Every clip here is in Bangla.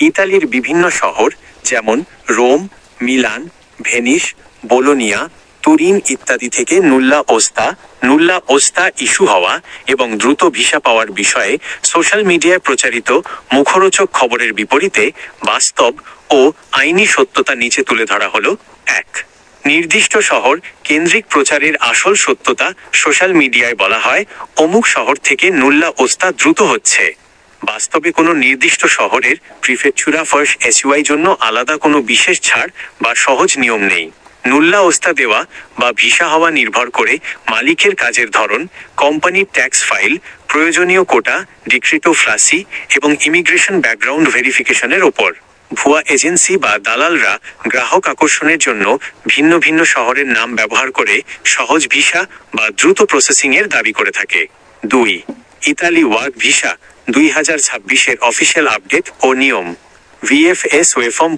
ইতালির বিভিন্ন শহর যেমন Rome, Milan, Venice, Bologna, Turin ইত্যাদি থেকে নুল্লা ওস্তা ইস্যু হওয়া এবং দ্রুত ভিসা পাওয়ার বিষয়ে সোশ্যাল মিডিয়ায় প্রচারিত মুখরোচক খবরের বিপরীতে বাস্তব ও আইনি সত্যতা নিচে তুলে ধরা হলো। ১. নির্দিষ্ট শহর কেন্দ্রিক প্রচারের আসল সত্যতা। সোশ্যাল মিডিয়ায় বলা হয় অমুক শহর থেকে নুল্লা ওস্তা দ্রুত হচ্ছে। বাস্তবে কোনো নির্দিষ্ট শহরের প্রিফেকচুরা ফার্স্ট এসইউআই জন্য আলাদা কোনো বিশেষ ছাড় বা সহজ নিয়ম নেই। নুল্লা ওস্তা দেওয়া বা ভিসা হওয়া নির্ভর করে মালিকের কাজের ধরন, কোম্পানির ট্যাক্স ফাইল, প্রয়োজনীয় কোটা, ডিক্রিটো ফ্লাসি এবং ইমিগ্রেশন ব্যাকগ্রাউন্ড ভেরিফিকেশনের ওপর। ভুয়া এজেন্সি বা দালালরা গ্রাহক আকর্ষণের জন্য ভিন্ন ভিন্ন শহরের নাম ব্যবহার করে সহজ ভিসা বা দ্রুত প্রসেসিংয়ের দাবি করে থাকে। ২. ইতালি ওয়ার্ক ভিসা 2026-এর অফিসিয়াল আপডেট ও নিয়ম। ভিএফএস ওয়েবফর্ম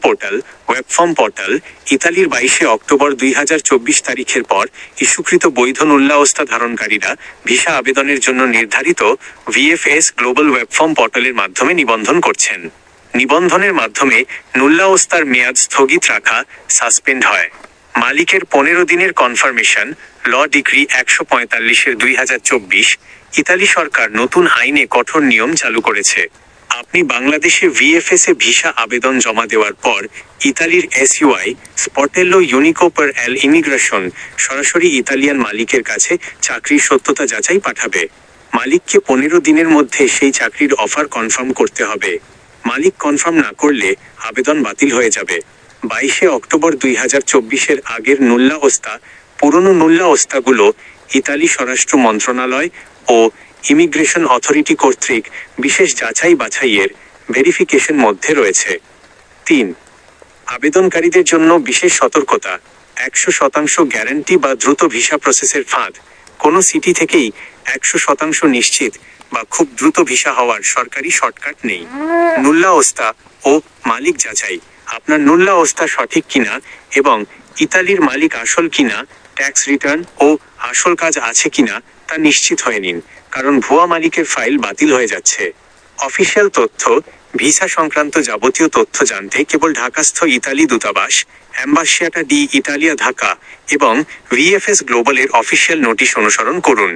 পোর্টাল ইতালির 22 অক্টোবর 2024 তারিখের পর ইস্যুকৃত বৈধ নুল্লা ওস্তা ধারণকারীরা ভিসা আবেদনের জন্য নির্ধারিত ভিএফএস গ্লোবাল ওয়েবফর্ম পোর্টালের মাধ্যমে নিবন্ধন করছেন। নিবন্ধনের মাধ্যমে নুল্লা ওস্তার মেয়াদ স্থগিত রাখা সাসপেন্ড হয়। মালিকের 15 দিনের কনফার্মেশন ল ডিগ্রি 145/2024। ইতালি সরকার নতুন আইনে কঠোর নিয়ম চালু করেছে। আপনি বাংলাদেশে ভিএফএস এ ভিসা আবেদন জমা দেওয়ার পর ইতালির এসইউআই স্পটেল্লো ইউনিকো পার এল ইমিগ্রেশন সরাসরি ইতালিয়ান মালিকের কাছে চাকরির সত্যতা যাচাই পাঠাবে। মালিককে 15 দিনের মধ্যে সেই চাকরির অফার কনফার্ম করতে হবে। মালিক কনফার্ম না করলে আবেদন বাতিল হয়ে যাবে। 22 অক্টোবর 2024-এর আগের নুল্লা ওস্তা, পুরনো নুল্লা ওস্তাগুলো ইতালি স্বরাষ্ট্র মন্ত্রণালয় ও ইমিগ্রেশন অথরিটি কর্তৃক বিশেষ যাচাই বাছাইয়ের ভেরিফিকেশন মধ্যে রয়েছে। ৩. আবেদনকারীদের জন্য বিশেষ সতর্কতা। 100% গ্যারান্টি বা দ্রুত ভিসা প্রসেসের ফাঁদ। কোনো সিটি থেকেই 100% নিশ্চিত বা খুব দ্রুত ভিসা হওয়ার সরকারি শর্টকাট নেই। নুল্লা ওস্তা ও মালিক যাচাই। আপনার নুল্লা ওস্তা সঠিক কিনা এবং ইতালির মালিক আসল কিনা, ট্যাক্স রিটার্ন ও আসল কাজ আছে কিনা তা নিশ্চিত হয়ে নিন, কারণ ভুয়া মালিকের ফাইল বাতিল হয়ে যাচ্ছে। অফিসিয়াল তথ্য, ভিসা সংক্রান্ত যাবতীয় তথ্য জানতে কেবল ঢাকাস্থ ইতালি দূতাবাস, অ্যাম্বাসিয়াটা ডি ইতালিয়া ঢাকা এবং ভিএফএস গ্লোবালের অফিসিয়াল নোটিশ অনুসরণ করুন।